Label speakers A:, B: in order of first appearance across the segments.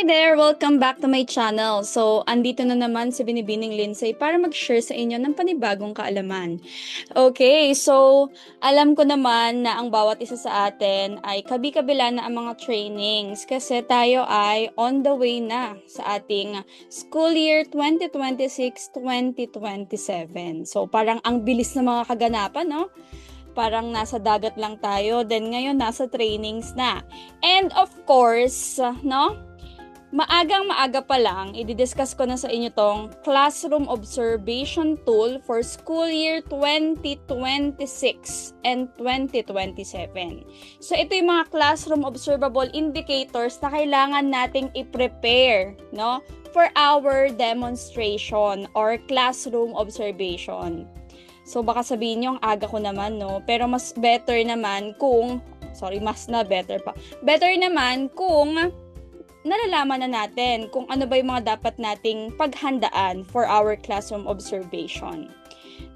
A: there! Welcome back to my channel. So, andito na naman si Binibining Lindsay para mag-share sa inyo ng panibagong kaalaman. Okay, so alam ko naman na ang bawat isa sa atin ay kabi-kabila na ang mga trainings kasi tayo ay on the way na sa ating school year 2026-2027. So, parang ang bilis na mga kaganapan, no? Parang nasa dagat lang tayo, then ngayon nasa trainings na. And of course, no? Maagang-maaga pa lang, i-discuss ko na sa inyo tong Classroom Observation Tool for School Year 2026 and 2027. So, ito yung mga classroom observable indicators na kailangan nating i-prepare, no? For our demonstration or classroom observation. So, baka sabihin nyo, ang aga ko naman, no? Pero mas better naman kung, better naman kung nalalaman na natin kung ano ba yung mga dapat nating paghandaan for our classroom observation.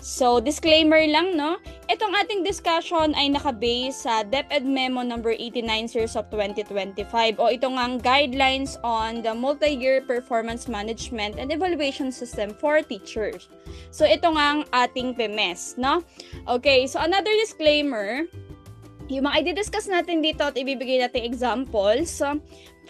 A: So, disclaimer lang, no? Itong ating discussion ay nakabase sa DepEd Memo number 89 Series of 2025 o ito ngang Guidelines on the Multi-Year Performance Management and Evaluation System for Teachers. So, ito ngang ating PEMES, no? Okay, so another disclaimer, yung mga i-discuss natin dito at ibibigay natin examples,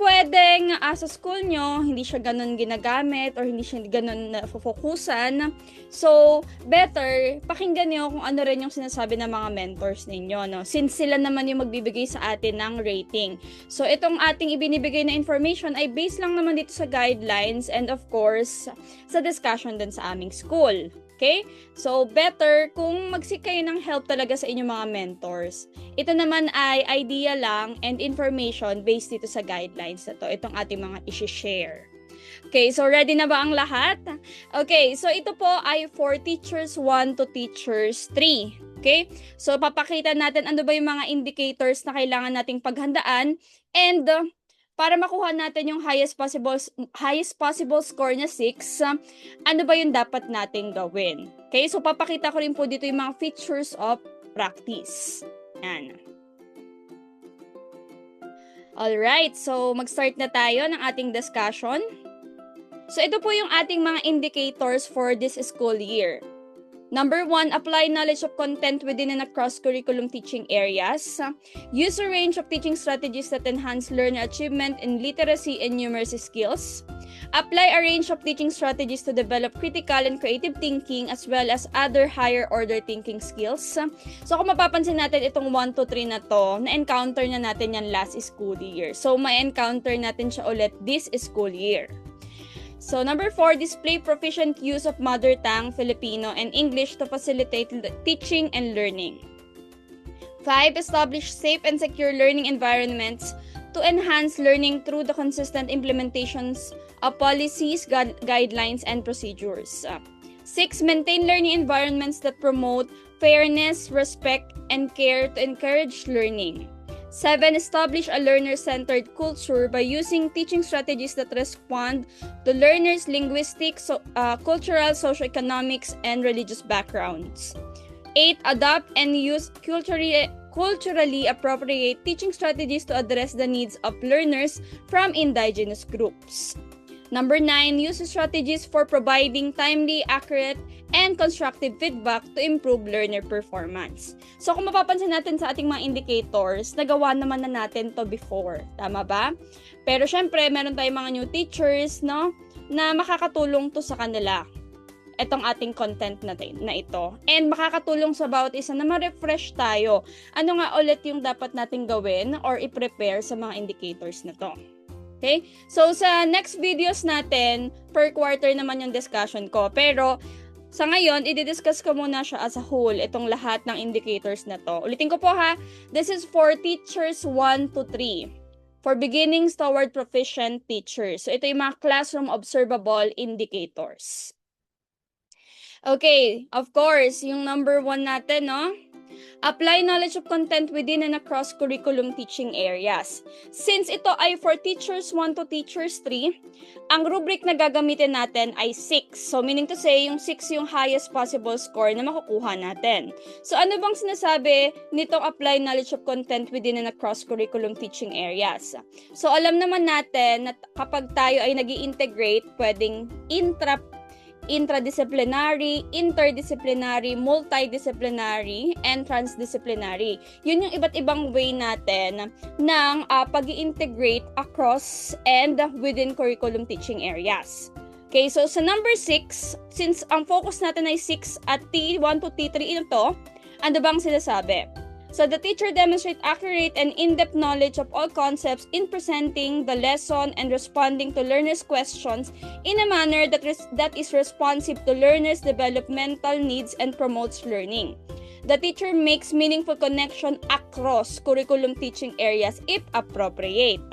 A: pwedeng sa school nyo, hindi siya ganun ginagamit or hindi siya ganun nafofokusan. So, better, pakinggan nyo kung ano rin yung sinasabi ng mga mentors ninyo, no? Since sila naman yung magbibigay sa atin ng rating. So, itong ating ibinibigay na information ay based lang naman dito sa guidelines and of course, sa discussion din sa aming school. Okay? So, better kung mag-seek kayo ng help talaga sa inyong mga mentors. Ito naman ay idea lang and information based dito sa guidelines na to. Itong ating mga isi-share. Okay, so ready na ba ang lahat? Okay, so ito po ay for teachers 1 to teachers 3. Okay? So, papakita natin ano ba yung mga indicators na kailangan nating paghandaan and para makuha natin yung highest possible score na 6, ano ba yung dapat nating gawin? Okay, so papakita ko rin po dito yung mga features of practice. Yan. Alright, so mag-start na tayo ng ating discussion. So ito po yung ating mga indicators for this school year. Number 1, apply knowledge of content within and across curriculum teaching areas. Use a range of teaching strategies that enhance learner achievement in literacy and numeracy skills. Apply a range of teaching strategies to develop critical and creative thinking as well as other higher order thinking skills. So kung mapapansin natin itong 1 to 3 na to, na-encounter na natin yan last school year. So ma-encounter natin siya ulit this school year. So, number 4, display proficient use of mother tongue, Filipino, and English to facilitate teaching and learning. 5, establish safe and secure learning environments to enhance learning through the consistent implementations of policies, guidelines, and procedures. 6, maintain learning environments that promote fairness, respect, and care to encourage learning. 7, establish a learner-centered culture by using teaching strategies that respond to learners' linguistic, cultural, socioeconomics, and religious backgrounds. 8, adopt and use culturally appropriate teaching strategies to address the needs of learners from indigenous groups. Number 9, use strategies for providing timely, accurate, and constructive feedback to improve learner performance. So kung mapapansin natin sa ating mga indicators, nagawa naman na natin to before. Tama ba? Pero syempre, meron tayong mga new teachers, no, na makakatulong to sa kanila. Itong ating content na ito. And makakatulong sa bawat isa na ma-refresh tayo. Ano nga ulit yung dapat nating gawin or i-prepare sa mga indicators na to. Okay? So, sa next videos natin, per quarter naman yung discussion ko. Pero, sa ngayon, i-discuss ko muna siya as a whole, itong lahat ng indicators na to. Ulitin ko po ha, this is for teachers 1 to 3. For beginnings toward proficient teachers. So, ito yung mga classroom observable indicators. Okay, of course, yung number 1 natin, no? Apply knowledge of content within and across curriculum teaching areas. Since ito ay for teachers 1 to teachers 3, ang rubric na gagamitin natin ay 6. So meaning to say, yung 6 yung highest possible score na makukuha natin. So ano bang sinasabi nitong apply knowledge of content within and across curriculum teaching areas? So alam naman natin na kapag tayo ay nag-i-integrate, pwedeng intradisciplinary, interdisciplinary, multidisciplinary, and transdisciplinary. Yun yung iba't ibang way natin ng pag-i-integrate across and within curriculum teaching areas. Okay, so sa number 6, since ang focus natin ay 6 at T1 to T3 ito, ano bang sinasabi? So the teacher demonstrates accurate and in-depth knowledge of all concepts in presenting the lesson and responding to learners' questions in a manner that is responsive to learners' developmental needs and promotes learning. The teacher makes meaningful connection across curriculum teaching areas if appropriate.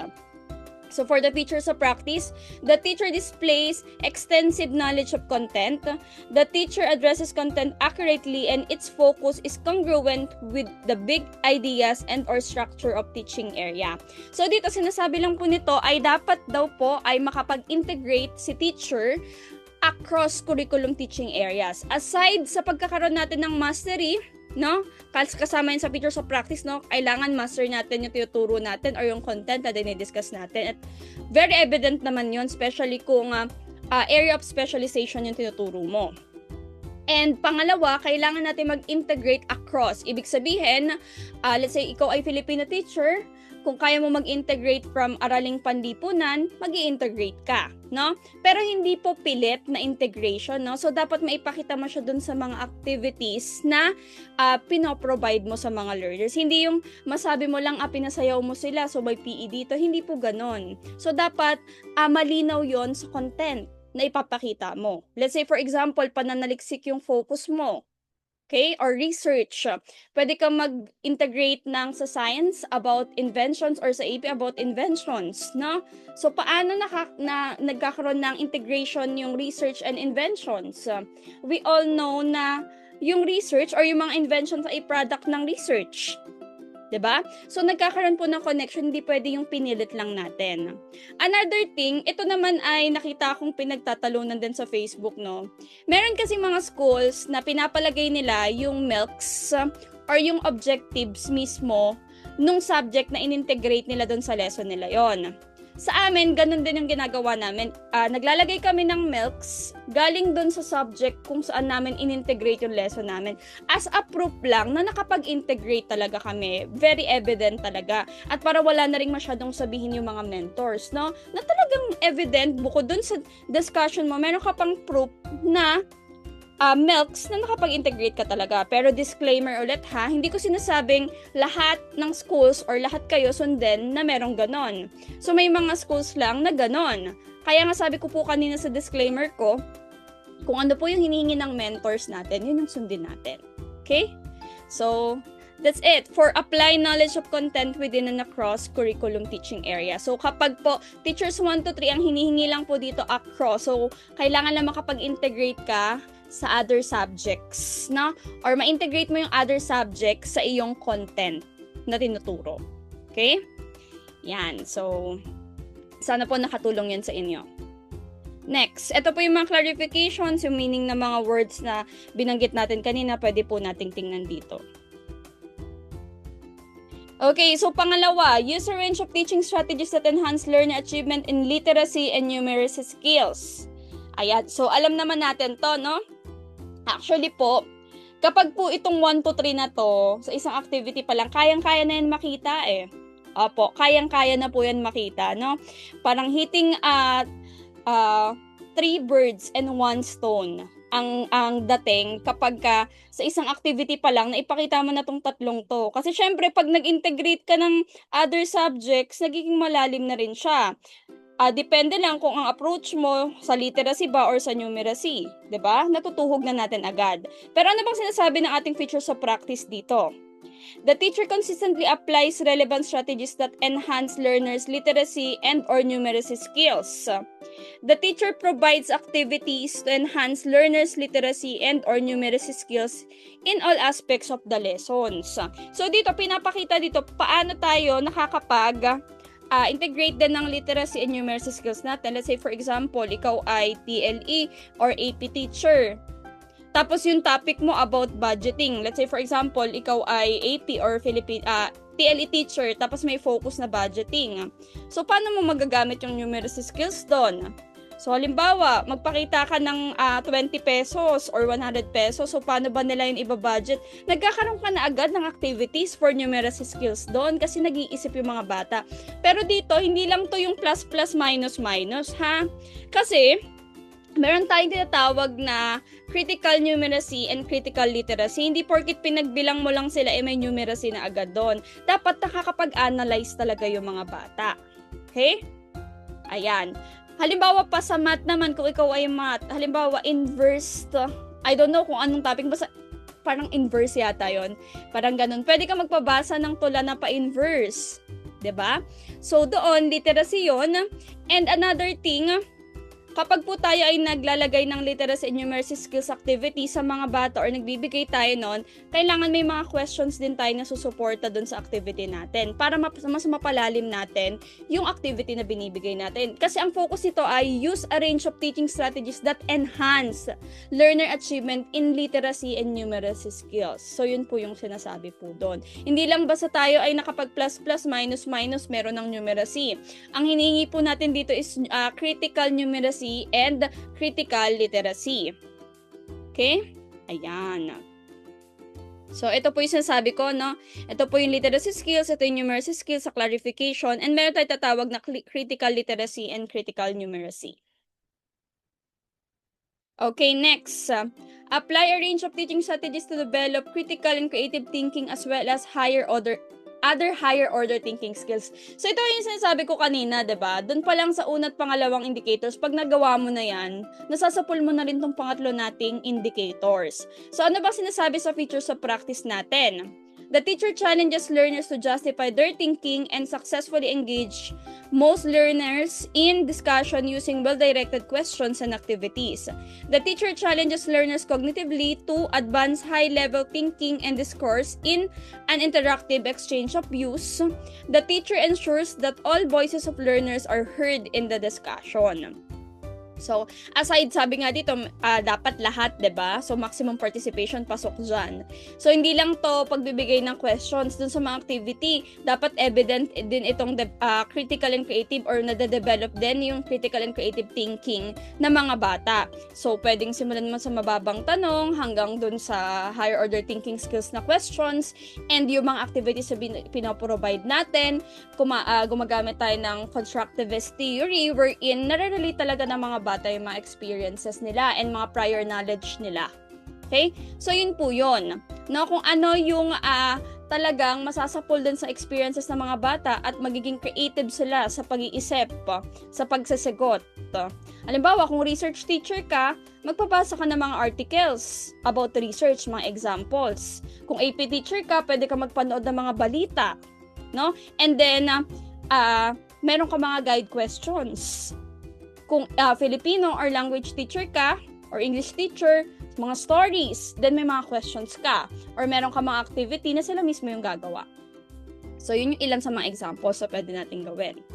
A: So for the features of practice, the teacher displays extensive knowledge of content. The teacher addresses content accurately and its focus is congruent with the big ideas and or structure of teaching area. So dito sinasabi lang po nito ay dapat daw po ay makapag-integrate si teacher across curriculum teaching areas. Aside sa pagkakaroon natin ng mastery, no? Kasama yun sa features of practice, no? Kailangan master natin yung tinuturo natin or yung content na dinidiscuss natin. At very evident naman yun, especially kung area of specialization yung tinuturo mo. And pangalawa, kailangan natin mag-integrate across. Ibig sabihin, let's say ikaw ay Filipino teacher, kung kaya mo mag-integrate from araling panlipunan, mag-i-integrate ka, no? Pero hindi po pilit na integration, no? So, dapat maipakita mo siya dun sa mga activities na pinoprovide mo sa mga learners. Hindi yung masabi mo lang, pinasayaw mo sila, so may PE dito. Hindi po ganon. So, dapat malinaw yon sa content na ipapakita mo. Let's say, for example, pananaliksik yung focus mo. Okay? Or research. Pwede kang mag-integrate ng sa science about inventions or sa AP about inventions, no? So, paano nagkakaroon ng integration yung research and inventions? We all know na yung research or yung mga inventions ay product ng research. 'Di ba? So nagkakaroon po ng connection, hindi pwede yung pinilit lang natin. Another thing, ito naman ay nakita kong pinagtatalunan din sa Facebook, no. Meron kasi mga schools na pinapalagay nila yung MELCs or yung objectives mismo nung subject na inintegrate nila doon sa lesson nila yon. Sa amin, ganun din yung ginagawa namin. Naglalagay kami ng MELCs galing dun sa subject kung saan namin inintegrate yung lesson namin. As a proof lang na nakapag-integrate talaga kami. Very evident talaga. At para wala na rin masyadong sabihin yung mga mentors, no? Na talagang evident, bukod dun sa discussion mo, meron ka pang proof na MELCs na nakapag-integrate ka talaga. Pero disclaimer ulit ha, hindi ko sinasabing lahat ng schools or lahat kayo sundin na merong ganon. So may mga schools lang na ganon. Kaya nga sabi ko po kanina sa disclaimer ko, kung ano po yung hinihingi ng mentors natin, yun yung sundin natin. Okay? So, that's it for apply knowledge of content within and across curriculum teaching area. So, kapag po teachers 1 to 3, ang hinihingi lang po dito across. So, kailangan lang makapag-integrate ka sa other subjects, no? Or ma-integrate mo yung other subjects sa iyong content na tinuturo. Okay? Yan. So, sana po nakatulong yan sa inyo. Next, ito po yung mga clarifications, yung meaning ng mga words na binanggit natin kanina, pwede po nating tingnan dito. Okay, so pangalawa, use a range of teaching strategies that enhance learner achievement in literacy and numeracy skills. Ayan, so alam naman natin to, no? Actually po, kapag po itong 1 to 3 na to, sa isang activity pa lang, kayang-kaya na yan makita eh. Opo, kayang-kaya na po yan makita, no? Parang hitting 3 birds and 1 stone ang dating kapag sa isang activity pa lang na ipakita mo na tong tatlong to. Kasi syempre, pag nag-integrate ka ng other subjects, nagiging malalim na rin siya. Depende lang kung ang approach mo sa literacy ba or sa numeracy, 'di ba? Natutuhog na natin agad. Pero ano bang sinasabi ng ating features of practice dito? The teacher consistently applies relevant strategies that enhance learners' literacy and or numeracy skills. The teacher provides activities to enhance learners' literacy and or numeracy skills in all aspects of the lessons. So dito, pinapakita dito paano tayo nakakapag integrate din ng literacy and numeracy skills natin. Let's say for example, ikaw ay TLE or AP teacher. Tapos yung topic mo about budgeting. Let's say for example, ikaw ay AP or TLE teacher, tapos may focus na budgeting. So paano mo magagamit yung numeracy skills doon? So halimbawa, magpakita ka ng 20 pesos or 100 pesos. So paano ba nila yung iba-budget? Nagkakaroon ka na agad ng activities for numeracy skills doon kasi nag-iisip yung mga bata. Pero dito, hindi lang to yung plus plus minus minus, ha? Kasi meron tayong tinatawag na critical numeracy and critical literacy. Hindi porkit pinagbilang mo lang sila may numeracy na agad doon. Dapat nakakapag-analyze talaga yung mga bata. Okay? Ayan. Halimbawa pa sa math naman, kung ikaw ay math, halimbawa inverse, I don't know kung anong topic, basta parang inverse yata yon. Parang ganun. Pwede ka magpabasa ng tula na pa-inverse. 'Di ba? So doon, literacy yon. And another thing, kapag po tayo ay naglalagay ng literacy and numeracy skills activity sa mga bata or nagbibigay tayo nun, kailangan may mga questions din tayo na susuporta dun sa activity natin para mas mapalalim natin yung activity na binibigay natin. Kasi ang focus nito ay use a range of teaching strategies that enhance learner achievement in literacy and numeracy skills. So yun po yung sinasabi po dun. Hindi lang basta tayo ay nakapag plus plus minus minus meron ng numeracy. Ang hinihingi po natin dito is critical numeracy and critical literacy. Okay? Ayan. So, ito po yung sinasabi ko, no? Ito po yung literacy skills, ito yung numeracy skills sa clarification, and meron tayong tatawag na critical literacy and critical numeracy. Okay, next. Apply a range of teaching strategies to develop critical and creative thinking as well as other higher order thinking skills. So ito yung sinasabi ko kanina, 'di ba? Doon pa lang sa una't pangalawang indicators, pag nagawa mo na 'yan, nasasapul mo na rin tong pangatlo nating indicators. So ano ba sinasabi sa features of practice natin? The teacher challenges learners to justify their thinking and successfully engage most learners in discussion using well-directed questions and activities. The teacher challenges learners cognitively to advance high-level thinking and discourse in an interactive exchange of views. The teacher ensures that all voices of learners are heard in the discussion. So, aside, sabi nga dito, dapat lahat, 'di ba? So, maximum participation pasok dyan. So, hindi lang to pagbibigay ng questions dun sa mga activity. Dapat evident din itong critical and creative or nade-develop din yung critical and creative thinking ng mga bata. So, pwedeng simulan mo sa mababang tanong hanggang dun sa higher order thinking skills na questions, and yung mga activities na pinaprovide natin, gumagamit tayo ng constructivist theory wherein nare-relate talaga ng mga bata yung mga experiences nila and mga prior knowledge nila. Okay? So, yun po yun. No, kung ano yung talagang masasapul din sa experiences ng mga bata at magiging creative sila sa pag-iisip, sa pagsasagot. Halimbawa, kung research teacher ka, magpapasa ka ng mga articles about research, mga examples. Kung AP teacher ka, pwede ka magpanood ng mga balita. No? And then, meron ka mga guide questions. Kung Filipino or language teacher ka, or English teacher, mga stories, then may mga questions ka. Or meron ka mga activity na sila mismo yung gagawa. So, yun yung ilan sa mga examples na pwede natin gawin.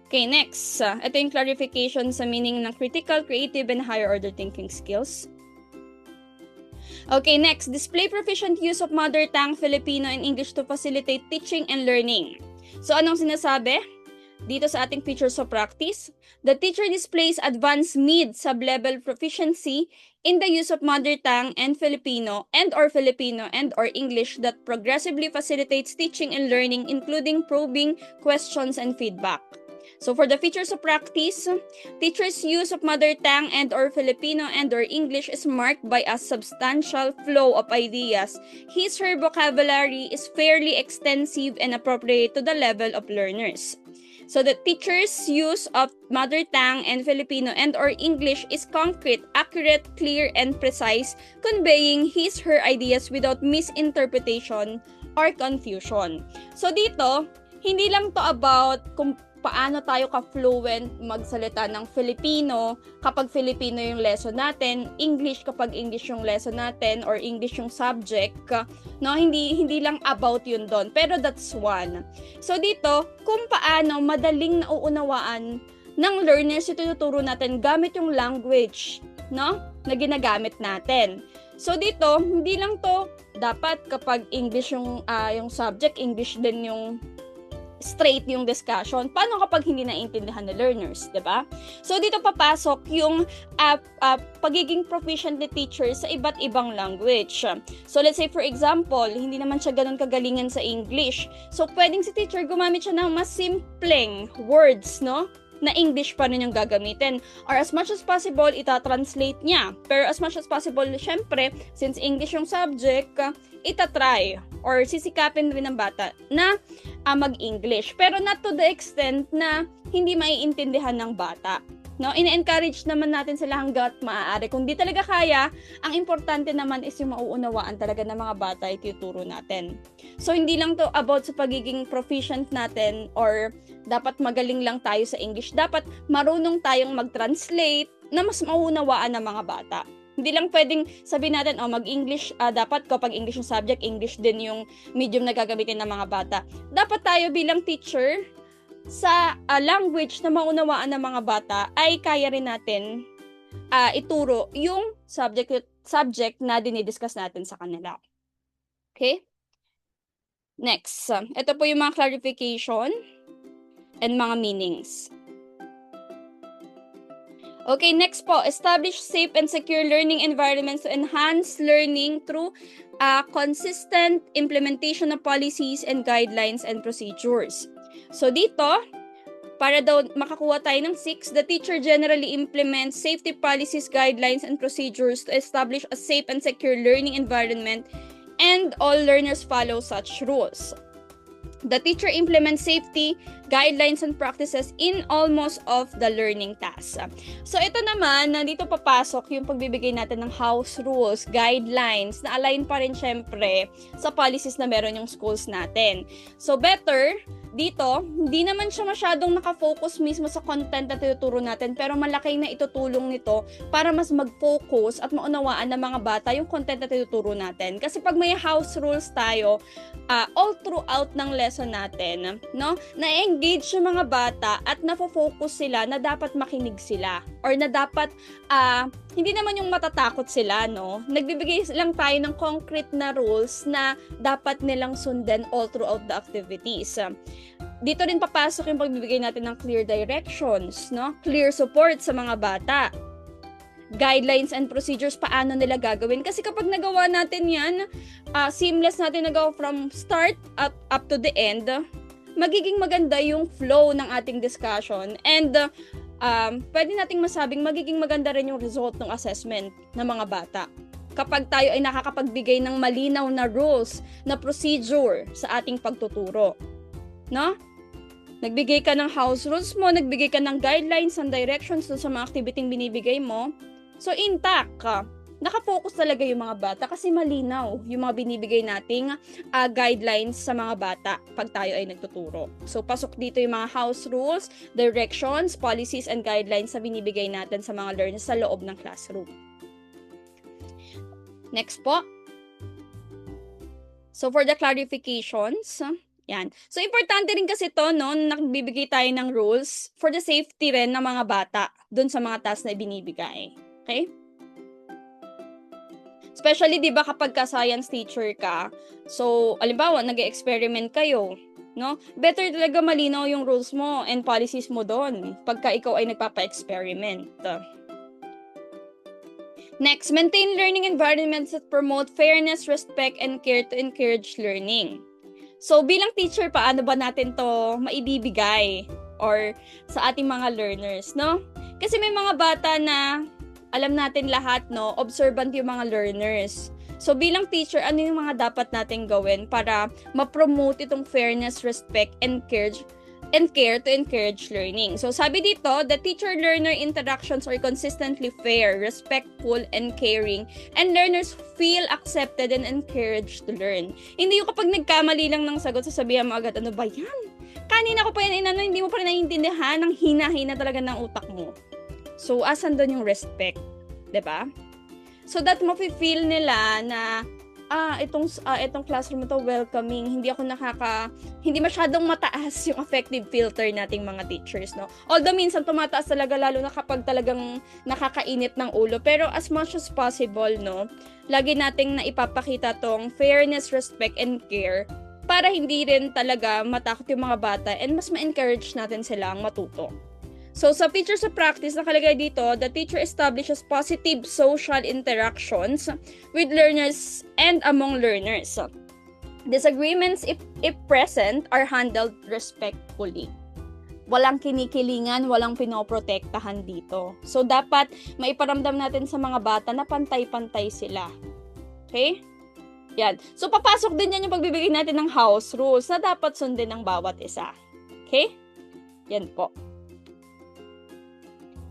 A: Okay, next. Ito yung clarification sa meaning ng critical, creative, and higher order thinking skills. Okay, next. Display proficient use of mother tongue, Filipino, and English to facilitate teaching and learning. So, anong sinasabi? Dito sa ating features of practice, the teacher displays advanced mid sub-level proficiency in the use of mother tongue and Filipino and or English that progressively facilitates teaching and learning, including probing, questions, and feedback. So for the features of practice, teacher's use of mother tongue and or Filipino and or English is marked by a substantial flow of ideas. Her vocabulary is fairly extensive and appropriate to the level of learners. So the teacher's use of mother tongue and Filipino and or English is concrete, accurate, clear, and precise, conveying his her ideas without misinterpretation or confusion. So dito, hindi lang to about kung paano tayo ka-fluent magsalita ng Filipino kapag Filipino yung lesson natin, English kapag English yung lesson natin, or English yung subject, no? Hindi lang about yun doon. Pero that's one. So dito, kung paano madaling nauunawaan ng learners yung tinuturo natin gamit yung language, no? Na ginagamit natin. So dito, hindi lang to dapat kapag English yung subject, English din yung straight yung discussion. Paano kapag hindi naiintindihan ng learners, 'di ba? So dito papasok yung pagiging proficient ni teacher sa iba't ibang language. So let's say for example, hindi naman siya ganoon kagalingan sa English. So pwedeng si teacher gumamit siya ng mas simpleng words, no? Na English pa rin yung gagamitin. Or as much as possible, ita-translate niya. Pero as much as possible, syempre, since English yung subject, ita-try or sisikapin rin ng bata na mag-English. Pero not to the extent na hindi maiintindihan ng bata. No, ina-encourage naman natin sila hangga't maaari. Kung di talaga kaya, ang importante naman is yung mauunawaan talaga ng mga bata ay tuturo natin. So, hindi lang to about sa pagiging proficient natin or dapat magaling lang tayo sa English. Dapat marunong tayong mag-translate na mas mauunawaan ng mga bata. Hindi lang pwedeng sabihin natin, mag-English, dapat kapag English yung subject, English din yung medium na gagamitin ng mga bata. Dapat tayo bilang teacher, sa language na maunawaan ng mga bata ay kaya rin natin ituro yung subject na dinidiscuss natin sa kanila. Okay? Next, ito po yung mga clarification and mga meanings. Okay, next po, establish safe and secure learning environments to enhance learning through consistent implementation of policies and guidelines and procedures. So dito, para daw makakuha tayo ng 6, the teacher generally implements safety policies, guidelines, and procedures to establish a safe and secure learning environment, and all learners follow such rules. The teacher implements safety, guidelines, and practices in almost of the learning tasks. So ito naman, nandito papasok yung pagbibigay natin ng house rules, guidelines, na align pa rin syempre sa policies na meron yung schools natin. So better, dito, hindi naman siya masyadong nakafocus mismo sa content na tinuturo natin, pero malaki na itutulong nito para mas mag-focus at maunawaan ng mga bata yung content na tinuturo natin. Kasi pag may house rules tayo, all throughout ng lesson natin, no, na-engage yung mga bata at nafo-focus sila na dapat makinig sila or na dapat hindi naman yung matatakot sila, no? Nagbibigay lang tayo ng concrete na rules na dapat nilang sundan all throughout the activities. Dito rin papasok yung pagbibigay natin ng clear directions, no? Clear support sa mga bata. Guidelines and procedures, paano nila gagawin. Kasi kapag nagawa natin yan, seamless natin nagawa from start up to the end, magiging maganda yung flow ng ating discussion. And pwede nating masabing magiging maganda rin yung result ng assessment ng mga bata. Kapag tayo ay nakakapagbigay ng malinaw na rules, na procedure sa ating pagtuturo. No? Nagbigay ka ng house rules mo, nagbigay ka ng guidelines and directions sa mga activity binibigay mo. So, intact ka. Nakafocus talaga yung mga bata kasi malinaw yung mga binibigay nating guidelines sa mga bata pag tayo ay nagtuturo. So, pasok dito yung mga house rules, directions, policies, and guidelines na binibigay natin sa mga learners sa loob ng classroom. Next po. So, for the clarifications, yan. So, importante rin kasi to, no, nagbibigay tayo ng rules for the safety rin ng mga bata dun sa mga tasks na binibigay. Okay? Especially, di ba, kapag ka-science teacher ka, so, alimbawa, nag-experiment kayo, no? Better talaga malinaw yung rules mo and policies mo doon pagka ikaw ay nagpapa-experiment. Next, maintain learning environments that promote fairness, respect, and care to encourage learning. So, bilang teacher, paano ba natin to maibibigay or sa ating mga learners, no? Kasi may mga bata na alam natin lahat, no, observant yung mga learners. So, bilang teacher, ano yung mga dapat natin gawin para ma-promote itong fairness, respect, and care and care to encourage learning. So sabi dito, the teacher-learner interactions are consistently fair, respectful, and caring, and learners feel accepted and encouraged to learn. Hindi yung kapag nagkamali lang ng sagot, sasabihan mo agad, ano ba yan? Kanina ko pa yan inano, hindi mo pa rin naiintindihan, ang hina-hina talaga ng utak mo. So, asan doon yung respect? 'Di ba? So that mafe-feel nila na itong classroom to welcoming, hindi masyadong mataas yung affective filter nating mga teachers, no? Although minsan tumataas talaga, lalo na kapag talagang nakakainit ng ulo, pero as much as possible, no, lagi nating naipapakita tong fairness, respect, and care para hindi rin talaga matakot yung mga bata and mas ma-encourage natin silang matuto. So, sa features of practice, nakalagay dito, the teacher establishes positive social interactions with learners and among learners. Disagreements, if present, are handled respectfully. Walang kinikilingan, walang pinoprotektahan dito. So, dapat maiparamdam natin sa mga bata na pantay-pantay sila. Okay? Yan. So, papasok din yan yung pagbibigay natin ng house rules na dapat sundin ng bawat isa. Okay? Yan po.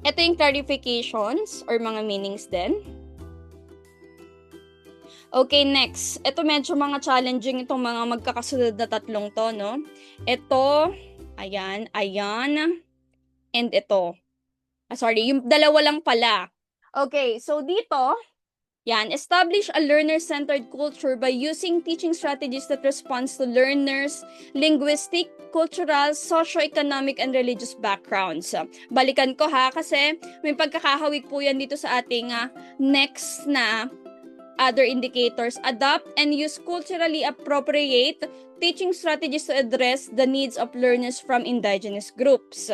A: Ito yung clarifications or mga meanings din. Okay, next. Ito medyo mga challenging itong mga magkakasunod na tatlong to, no? Ito, ayan, and ito. Yung dalawa lang pala. Okay, so dito, yan, establish a learner-centered culture by using teaching strategies that responds to learners' linguistic, cultural, socio-economic, and religious backgrounds. Balikan ko ha, kasi may pagkakahawig po yan dito sa ating next na other indicators. Adopt and use culturally appropriate teaching strategies to address the needs of learners from indigenous groups.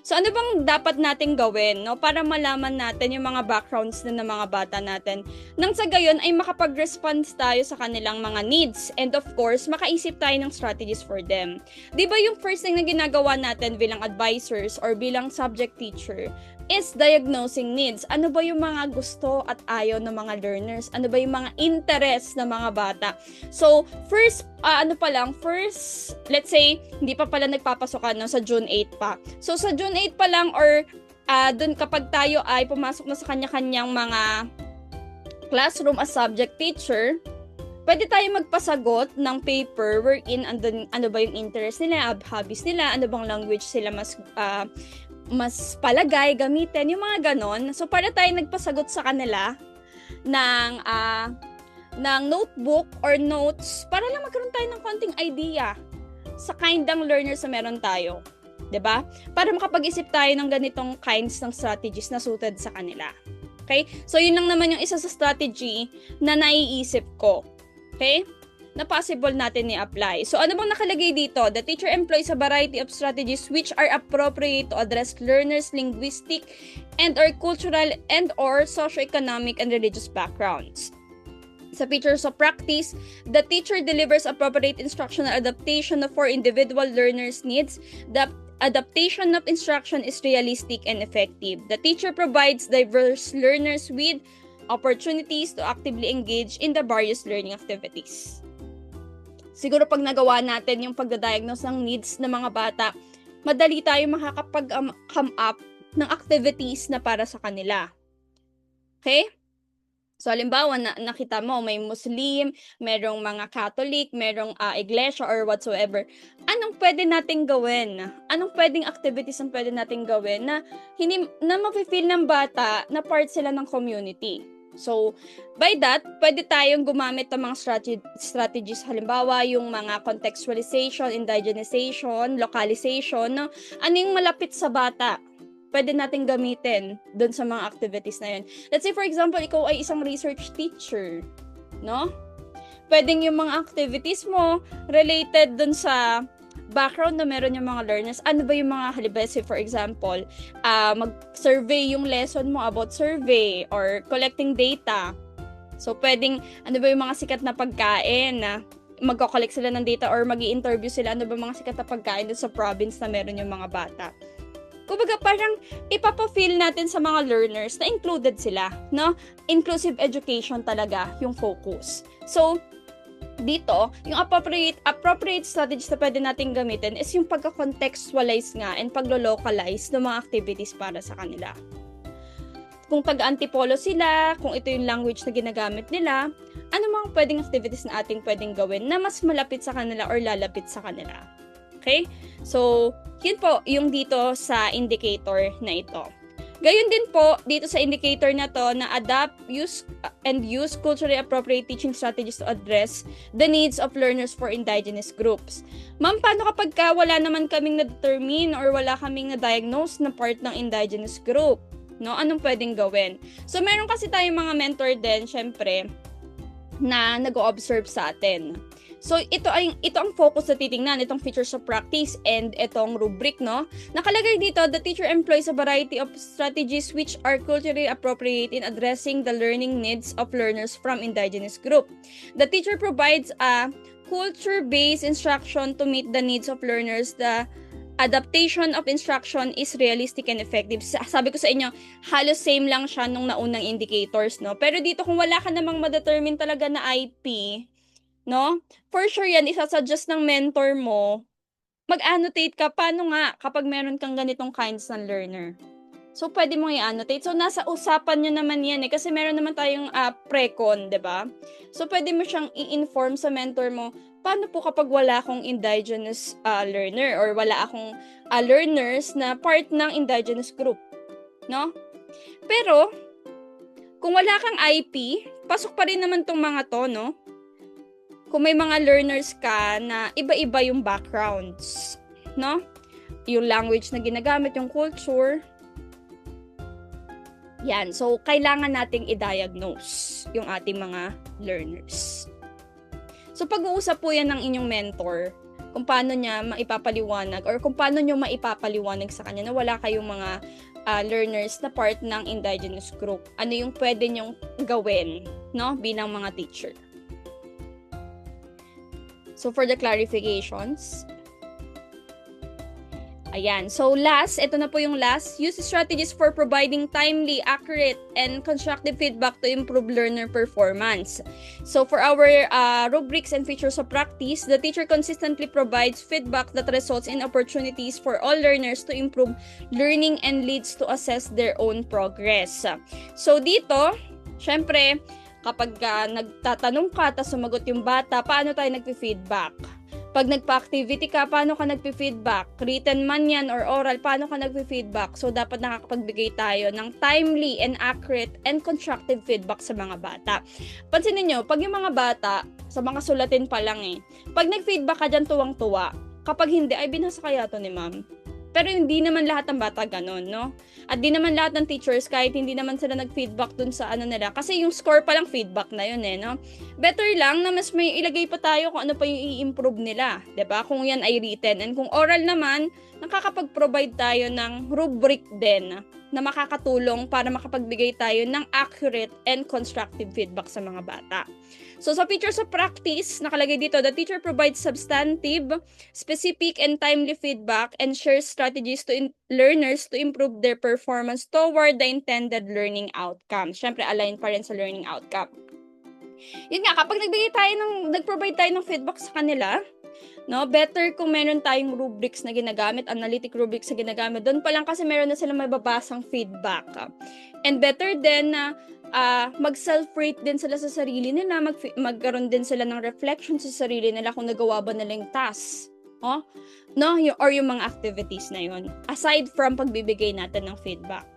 A: So, ano bang dapat nating gawin, no, para malaman natin yung mga backgrounds ng mga bata natin? Nang sa gayon ay makapag-respond tayo sa kanilang mga needs and of course, makaisip tayo ng strategies for them. Di ba yung first thing na ginagawa natin bilang advisors or bilang subject teacher is diagnosing needs. Ano ba yung mga gusto at ayaw ng mga learners? Ano ba yung mga interest ng mga bata? So, first, let's say, hindi pa pala nagpapasokan, no, sa June 8 pa. So, sa June 8 pa lang or dun kapag tayo ay pumasok na sa kanya-kanyang mga classroom as subject teacher, pwede tayo magpasagot ng paper wherein ano ba yung interest nila, hobbies nila, ano bang language sila mas palagay, gamitin, yung mga ganon. So, para tayo nagpasagot sa kanila ng notebook or notes para lang magkaroon tayo ng konting idea sa kind ng learners na meron tayo. 'Di ba? Para makapag-isip tayo ng ganitong kinds ng strategies na suited sa kanila. Okay? So, yun lang naman yung isa sa strategy na naiisip ko. Okay? Na possible natin i-apply. So, ano bang nakalagay dito? The teacher employs a variety of strategies which are appropriate to address learners' linguistic and/or cultural and/or socioeconomic and religious backgrounds. Sa features of practice, the teacher delivers appropriate instructional adaptation for individual learners' needs. The adaptation of instruction is realistic and effective. The teacher provides diverse learners with opportunities to actively engage in the various learning activities. Siguro pag nagawa natin yung pagda-diagnose ng needs ng mga bata, madali tayo makakapag-come up ng activities na para sa kanila. Okay? So, halimbawa, nakita mo, may Muslim, merong mga Catholic, merong iglesia or whatsoever. Anong pwede nating gawin? Anong pwedeng activities ang pwede nating gawin na mafe-feel ng bata na part sila ng community? So, by that, pwede tayong gumamit ng mga strategies. Halimbawa, yung mga contextualization, indigenization, localization, no? Ano yung malapit sa bata? Pwede natin gamitin dun sa mga activities na yun. Let's say, for example, ikaw ay isang research teacher, no? Pwedeng yung mga activities mo related dun sa background na meron yung mga learners. Ano ba yung mga halimbawa, say for example, mag-survey yung lesson mo about survey or collecting data. So, pwedeng, ano ba yung mga sikat na pagkain na magko-collect sila ng data or mag-i-interview sila, ano ba mga sikat na pagkain dun sa province na meron yung mga bata. Kumbaga, parang ipapa-feel natin sa mga learners na included sila, no? Inclusive education talaga yung focus. So, dito, yung appropriate strategies na pwede natin gamitin is yung pagka-contextualize nga and paglo-localize ng mga activities para sa kanila. Kung taga-antipolo sila, kung ito yung language na ginagamit nila, ano mga pwedeng activities na ating pwedeng gawin na mas malapit sa kanila or lalapit sa kanila. Okay? So, yun po yung dito sa indicator na ito. Gayon din po dito sa indicator na to na adapt, use culturally appropriate teaching strategies to address the needs of learners for indigenous groups. Ma'am, paano kapag wala naman kaming na-determine or wala kaming na-diagnose na part ng indigenous group? No? Anong pwedeng gawin? So, meron kasi tayong mga mentor din, syempre, na nag-o-observe sa atin. So, ito ang focus na titingnan, itong features of practice and itong rubric, no? Nakalagay dito, the teacher employs a variety of strategies which are culturally appropriate in addressing the learning needs of learners from indigenous group. The teacher provides a culture-based instruction to meet the needs of learners. The adaptation of instruction is realistic and effective. Sabi ko sa inyo, halos same lang siya nung naunang indicators, no? Pero dito, kung wala ka namang ma-determine talaga na IP, no? For sure yan, isasuggest ng mentor mo, mag-annotate ka. Paano nga kapag meron kang ganitong kinds ng learner? So, pwede mong i-annotate. So, nasa usapan nyo naman yan kasi meron naman tayong pre-con, diba? So, pwede mo siyang i-inform sa mentor mo, paano po kapag wala akong indigenous learner or wala akong learners na part ng indigenous group, no? Pero, kung wala kang IP, pasok pa rin naman tong mga to, no? Kung may mga learners ka na iba-iba yung backgrounds, no? Yung language na ginagamit, yung culture. Yan. So, kailangan nating i-diagnose yung ating mga learners. So, pag-uusap po yan ng inyong mentor kung paano niya maipapaliwanag or kung paano nyo maipapaliwanag sa kanya na wala kayong mga learners na part ng indigenous group. Ano yung pwede nyong gawin, no? Bilang mga teacher. So, for the clarifications, ayan. So, last, ito na po yung last. Use strategies for providing timely, accurate, and constructive feedback to improve learner performance. So, for our rubrics and features of practice, the teacher consistently provides feedback that results in opportunities for all learners to improve learning and leads to assess their own progress. So, dito, syempre, kapag nagtatanong ka, tapos sumagot yung bata, paano tayo nagpi-feedback? Pag nagpa-activity ka, paano ka nagpi-feedback? Written man yan or oral, paano ka nagpi-feedback? So, dapat nakakapagbigay tayo ng timely and accurate and constructive feedback sa mga bata. Pansinin nyo, pag yung mga bata, sa mga sulatin pa lang pag nag-feedback ka dyan, tuwang-tuwa. Kapag hindi, ay binasa kaya to ni ma'am. Pero hindi naman lahat ng bata ganun, no? At di naman lahat ng teachers, kahit hindi naman sila nag-feedback dun sa ano nila. Kasi yung score pa lang feedback na yun no? Better lang na mas may ilagay pa tayo kung ano pa yung i-improve nila. 'Di ba? Kung yan ay written. And kung oral naman, nakakapag-provide tayo ng rubric din na makakatulong para makapagbigay tayo ng accurate and constructive feedback sa mga bata. So, sa features of practice, nakalagay dito, the teacher provides substantive, specific, and timely feedback and shares strategies to learners to improve their performance toward the intended learning outcome. Siyempre, align pa rin sa learning outcome. Yun nga, kapag nag-provide tayo ng feedback sa kanila, no, better kung meron tayong rubrics na ginagamit, analytic rubrics na ginagamit. Doon pa lang kasi meron na silang mababasang feedback. And better din na mag-self-rate din sila sa sarili nila, magkaroon din sila ng reflection sa sarili nila kung nagawa ba nila yung task. No? Or yung mga activities na yun. Aside from pagbibigay natin ng feedback.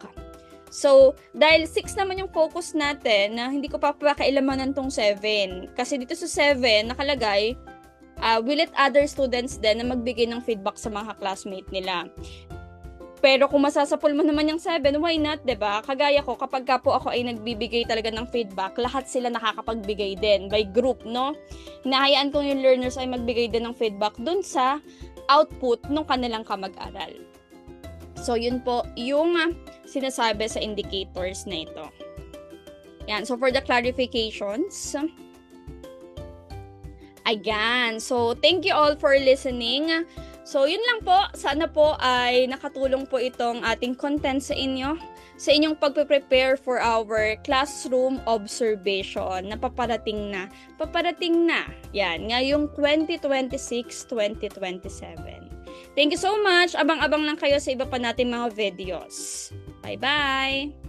A: So, dahil 6 naman yung focus natin, na hindi ko pa pakialamanan tong 7. Kasi dito sa 7, nakalagay, we let other students din na magbigay ng feedback sa mga classmate nila. Pero kung masasapul mo naman yung 7, why not, 'di ba? Kagaya ko, kapag po ako ay nagbibigay talaga ng feedback, lahat sila nakakapagbigay din by group, no? Hinahayaan ko yung learners ay magbigay din ng feedback dun sa output ng kanilang kamag-aral. So, yun po yung sinasabi sa indicators na ito. Yan. So, for the clarifications, ayan. So, thank you all for listening. So, yun lang po. Sana po ay nakatulong po itong ating content sa inyo, sa inyong pagpe-prepare for our classroom observation na paparating na. Paparating na. Yan, ngayong 2026-2027. Thank you so much. Abang-abang lang kayo sa iba pa nating mga videos. Bye-bye!